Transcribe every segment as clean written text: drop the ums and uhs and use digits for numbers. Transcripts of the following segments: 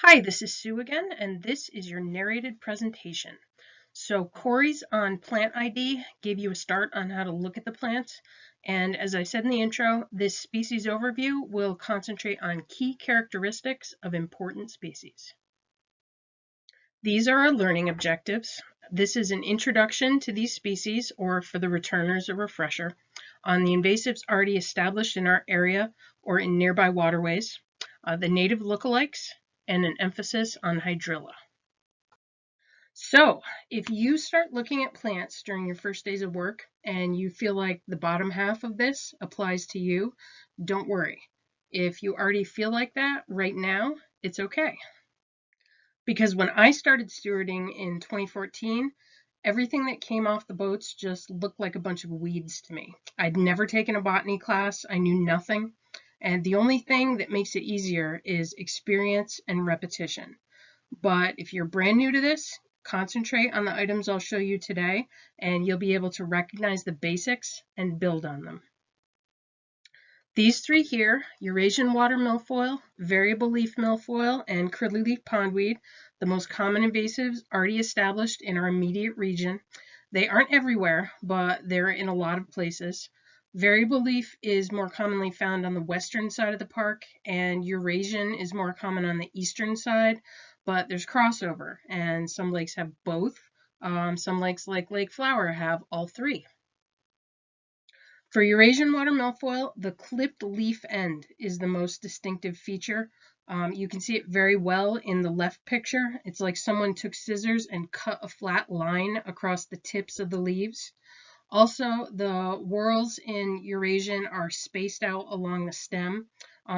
Hi, this is Sue again, and this is your narrated presentation. So Corey's on Plant ID gave you a start on how to look at the plants, and as I said in the intro, this species overview will concentrate on key characteristics of important species. These are our learning objectives. This is an introduction to these species, or for the returners, a refresher, on the invasives already established in our area or in nearby waterways, the native lookalikes, and an emphasis on hydrilla. So if you start looking at plants during your first days of work and you feel like the bottom half of this applies to you, don't worry. If you already feel like that right now, it's okay. Because when I started stewarding in 2014, everything that came off the boats just looked like a bunch of weeds to me. I'd never taken a botany class, I knew nothing. And the only thing that makes it easier is experience and repetition. But if you're brand new to this, concentrate on the items I'll show you today, and you'll be able to recognize the basics and build on them. These three here, Eurasian water milfoil, variable leaf milfoil, and curly leaf pondweed, the most common invasives already established in our immediate region. They aren't everywhere, but they're in a lot of places. Variable leaf is more commonly found on the western side of the park, and Eurasian is more common on the eastern side, but there's crossover, and some lakes have both. Some lakes like Lake Flower have all three. For Eurasian water milfoil, the clipped leaf end is the most distinctive feature. You can see it very well in the left picture. It's like someone took scissors and cut a flat line across the tips of the leaves. Also, the whorls in Eurasian are spaced out along the stem.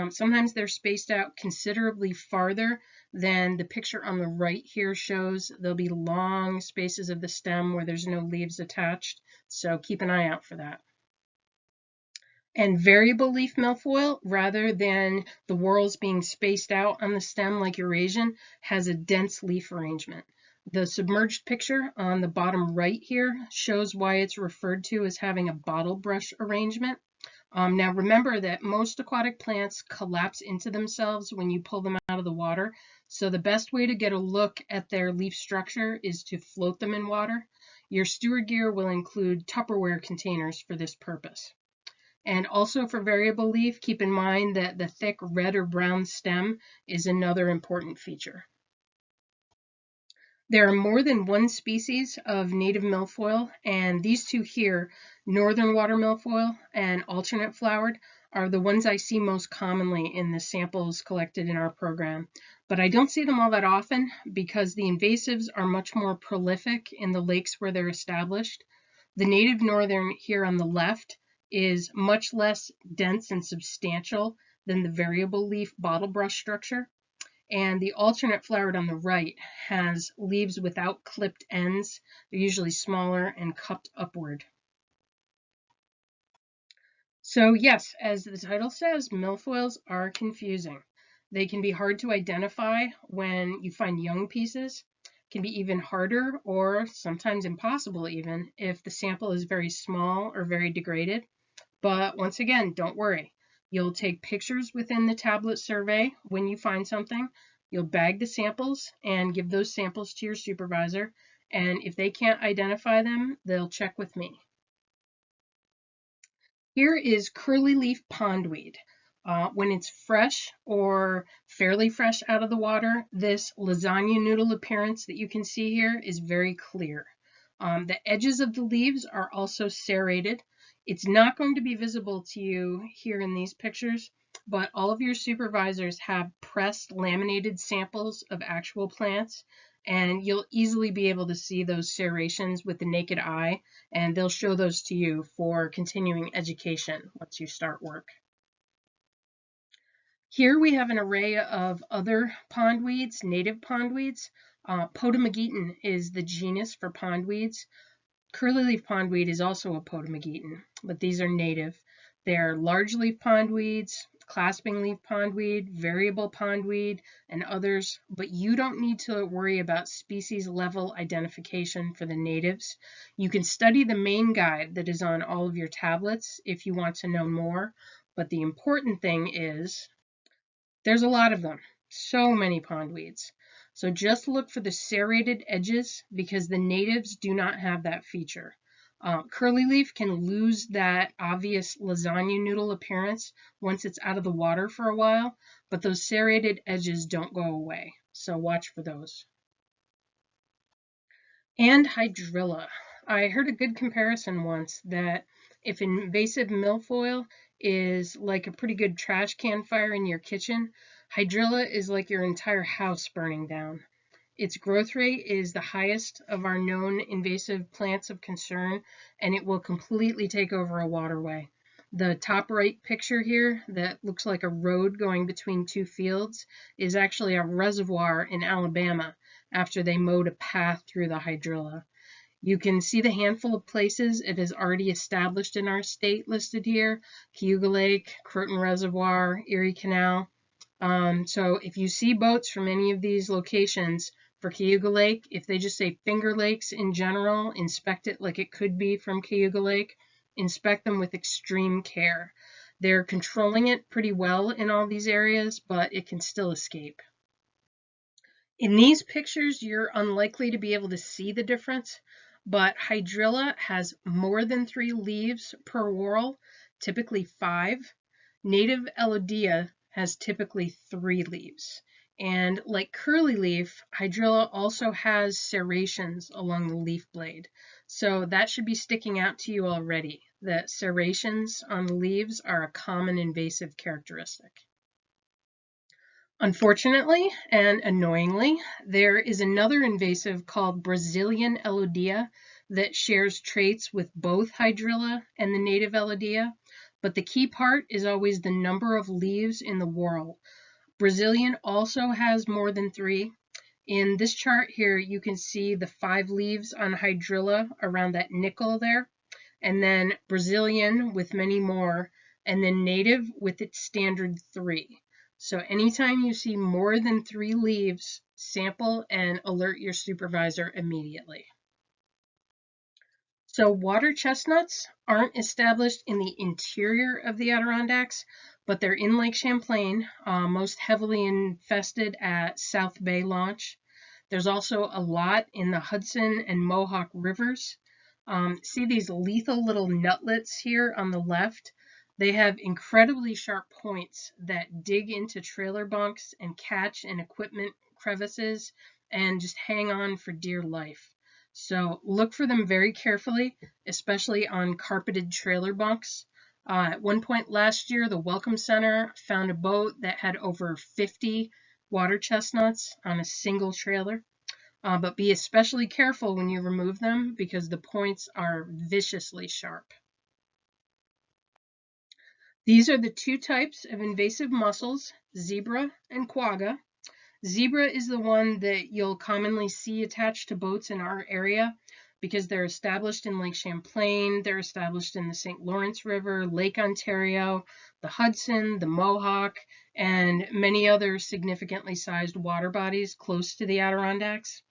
Sometimes they're spaced out considerably farther than the picture on the right here shows. There'll be long spaces of the stem where there's no leaves attached, so keep an eye out for that. And variable leaf milfoil, rather than the whorls being spaced out on the stem like Eurasian, has a dense leaf arrangement. The submerged picture on the bottom right here shows why it's referred to as having a bottle brush arrangement. Now remember that most aquatic plants collapse into themselves when you pull them out of the water, so the best way to get a look at their leaf structure is to float them in water. Your steward gear will include Tupperware containers for this purpose. And also for variable leaf, keep in mind that the thick red or brown stem is another important feature. There are more than one species of native milfoil, and these two here, northern water milfoil and alternate flowered, are the ones I see most commonly in the samples collected in our program. But I don't see them all that often because the invasives are much more prolific in the lakes where they're established. The native northern here on the left is much less dense and substantial than the variable leaf bottle brush structure. And the alternate flowered on the right has leaves without clipped ends. They're usually smaller and cupped upward. So yes, as the title says, milfoils are confusing. They can be hard to identify when you find young pieces. It can be even harder or sometimes impossible even if the sample is very small or very degraded. But once again, don't worry. You'll take pictures within the tablet survey when you find something. You'll bag the samples and give those samples to your supervisor. And if they can't identify them, they'll check with me. Here is curly leaf pondweed. When it's fresh or fairly fresh out of the water, this lasagna noodle appearance that you can see here is very clear. The edges of the leaves are also serrated. It's not going to be visible to you here in these pictures, but all of your supervisors have pressed laminated samples of actual plants, and you'll easily be able to see those serrations with the naked eye, and they'll show those to you for continuing education once you start work. Here we have an array of other pondweeds, native pondweeds. Potamogeton is the genus for pondweeds. Curly leaf pondweed is also a potamogeton, but these are native. They're large leaf pondweeds, clasping leaf pondweed, variable pondweed, and others, but you don't need to worry about species level identification for the natives. You can study the main guide that is on all of your tablets if you want to know more, but the important thing is there's a lot of them. So many pondweeds. So just look for the serrated edges because the natives do not have that feature. Curly leaf can lose that obvious lasagna noodle appearance once it's out of the water for a while, but those serrated edges don't go away. So watch for those. And hydrilla. I heard a good comparison once that if invasive milfoil is like a pretty good trash can fire in your kitchen, hydrilla is like your entire house burning down. Its growth rate is the highest of our known invasive plants of concern, and it will completely take over a waterway. The top right picture here that looks like a road going between two fields is actually a reservoir in Alabama after they mowed a path through the hydrilla. You can see the handful of places it has already established in our state listed here: Cayuga Lake, Croton Reservoir, Erie Canal. So if you see boats from any of these locations, for Cayuga Lake, if they just say Finger Lakes in general, inspect it like it could be from Cayuga Lake. Inspect them with extreme care. They're controlling it pretty well in all these areas, but it can still escape. In these pictures, you're unlikely to be able to see the difference, but hydrilla has more than 3 leaves per whorl, typically 5. Native Elodea has typically 3 leaves. And like curly leaf, hydrilla also has serrations along the leaf blade. So that should be sticking out to you already, that serrations on the leaves are a common invasive characteristic. Unfortunately and annoyingly, there is another invasive called Brazilian Elodea that shares traits with both hydrilla and the native Elodea, but the key part is always the number of leaves in the whorl. Brazilian also has more than 3. In this chart here, you can see the 5 leaves on hydrilla around that nickel there, and then Brazilian with many more, and then native with its standard 3. So anytime you see more than 3 leaves, sample and alert your supervisor immediately. So water chestnuts aren't established in the interior of the Adirondacks, but they're in Lake Champlain, most heavily infested at South Bay Launch. There's also a lot in the Hudson and Mohawk rivers. See these lethal little nutlets here on the left? They have incredibly sharp points that dig into trailer bunks and catch in equipment crevices and just hang on for dear life. So look for them very carefully, especially on carpeted trailer bunks. At one point last year, the Welcome Center found a boat that had over 50 water chestnuts on a single trailer. But be especially careful when you remove them because the points are viciously sharp. These are the 2 types of invasive mussels, zebra and quagga. Zebra is the one that you'll commonly see attached to boats in our area because they're established in Lake Champlain, they're established in the St. Lawrence River, Lake Ontario, the Hudson, the Mohawk, and many other significantly sized water bodies close to the Adirondacks.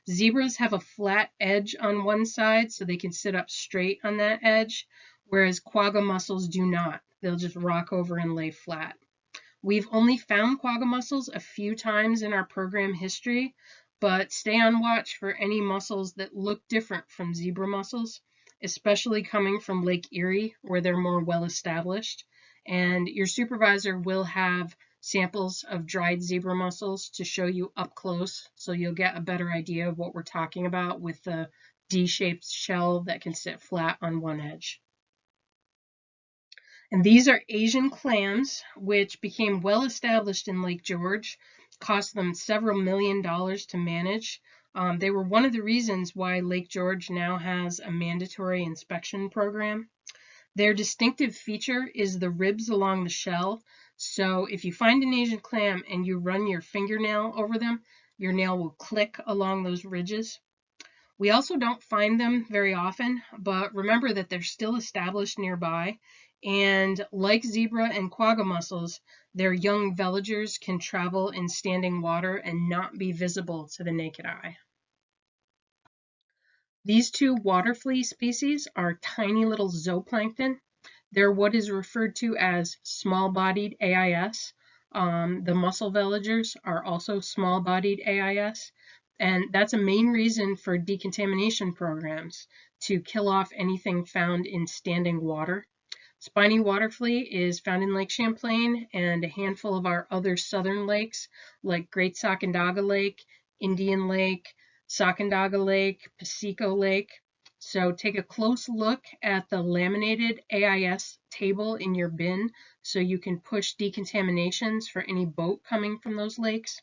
Zebras have a flat edge on one side so they can sit up straight on that edge, whereas quagga mussels do not. They'll just rock over and lay flat. We've only found quagga mussels a few times in our program history, but stay on watch for any mussels that look different from zebra mussels, especially coming from Lake Erie, where they're more well established. And your supervisor will have samples of dried zebra mussels to show you up close, so you'll get a better idea of what we're talking about with the D-shaped shell that can sit flat on one edge. And these are Asian clams, which became well established in Lake George, cost them several $1,000,000 to manage. They were one of the reasons why Lake George now has a mandatory inspection program. Their distinctive feature is the ribs along the shell. So if you find an Asian clam and you run your fingernail over them, your nail will click along those ridges. We also don't find them very often, but remember that they're still established nearby. And like zebra and quagga mussels, their young veligers can travel in standing water and not be visible to the naked eye. These 2 waterflea species are tiny little zooplankton. They're what is referred to as small-bodied AIS. The mussel villagers are also small-bodied AIS, and that's a main reason for decontamination programs, to kill off anything found in standing water. Spiny waterflea is found in Lake Champlain and a handful of our other southern lakes like Great Sacandaga Lake, Indian Lake, Sacandaga Lake, Piseco Lake. So take a close look at the laminated AIS table in your bin so you can push decontaminations for any boat coming from those lakes.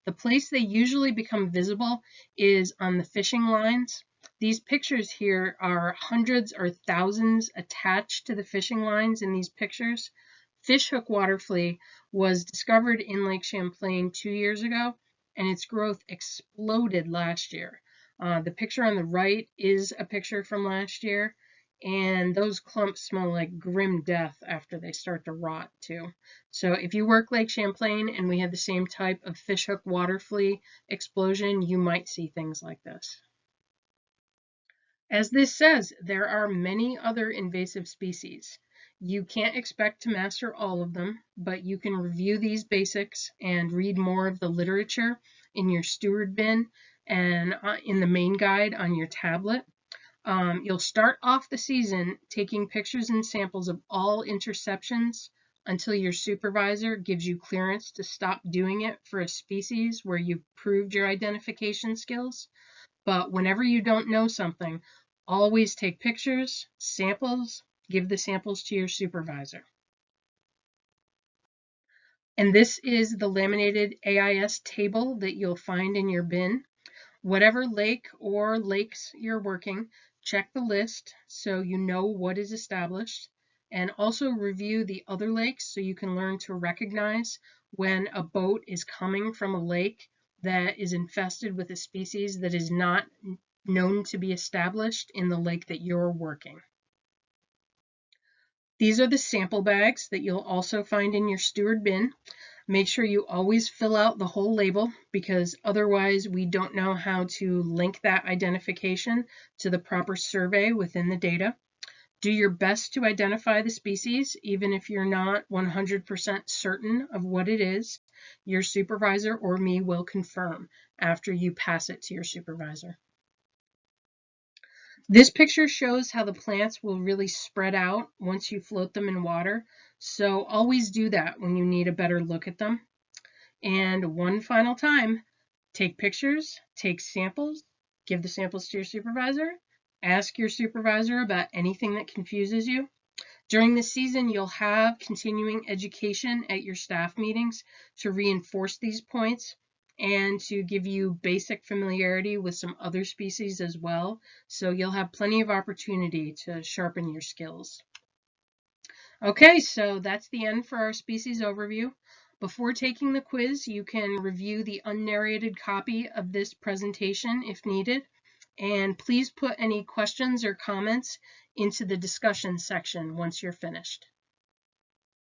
The place they usually become visible is on the fishing lines. These pictures here are hundreds or thousands attached to the fishing lines in these pictures. Fishhook waterflea was discovered in Lake Champlain 2 years ago, and its growth exploded last year. The picture on the right is a picture from last year, and those clumps smell like grim death after they start to rot too. So if you work Lake Champlain and we had the same type of fishhook waterflea explosion, you might see things like this. As this says, there are many other invasive species. You can't expect to master all of them, but you can review these basics and read more of the literature in your steward bin and in the main guide on your tablet. You'll start off the season taking pictures and samples of all interceptions until your supervisor gives you clearance to stop doing it for a species where you've proved your identification skills. But whenever you don't know something, always take pictures, samples, give the samples to your supervisor. And this is the laminated AIS table that you'll find in your bin. Whatever lake or lakes you're working, check the list so you know what is established, and also review the other lakes so you can learn to recognize when a boat is coming from a lake that is infested with a species that is not known to be established in the lake that you're working. These are the sample bags that you'll also find in your steward bin. Make sure you always fill out the whole label because otherwise we don't know how to link that identification to the proper survey within the data. Do your best to identify the species, even if you're not 100% certain of what it is. Your supervisor or me will confirm after you pass it to your supervisor. This picture shows how the plants will really spread out once you float them in water, so always do that when you need a better look at them. And one final time, take pictures, take samples, give the samples to your supervisor, ask your supervisor about anything that confuses you. During this season, you'll have continuing education at your staff meetings to reinforce these points and to give you basic familiarity with some other species as well. So you'll have plenty of opportunity to sharpen your skills. Okay, so that's the end for our species overview. Before taking the quiz, you can review the unnarrated copy of this presentation if needed. And please put any questions or comments into the discussion section once you're finished.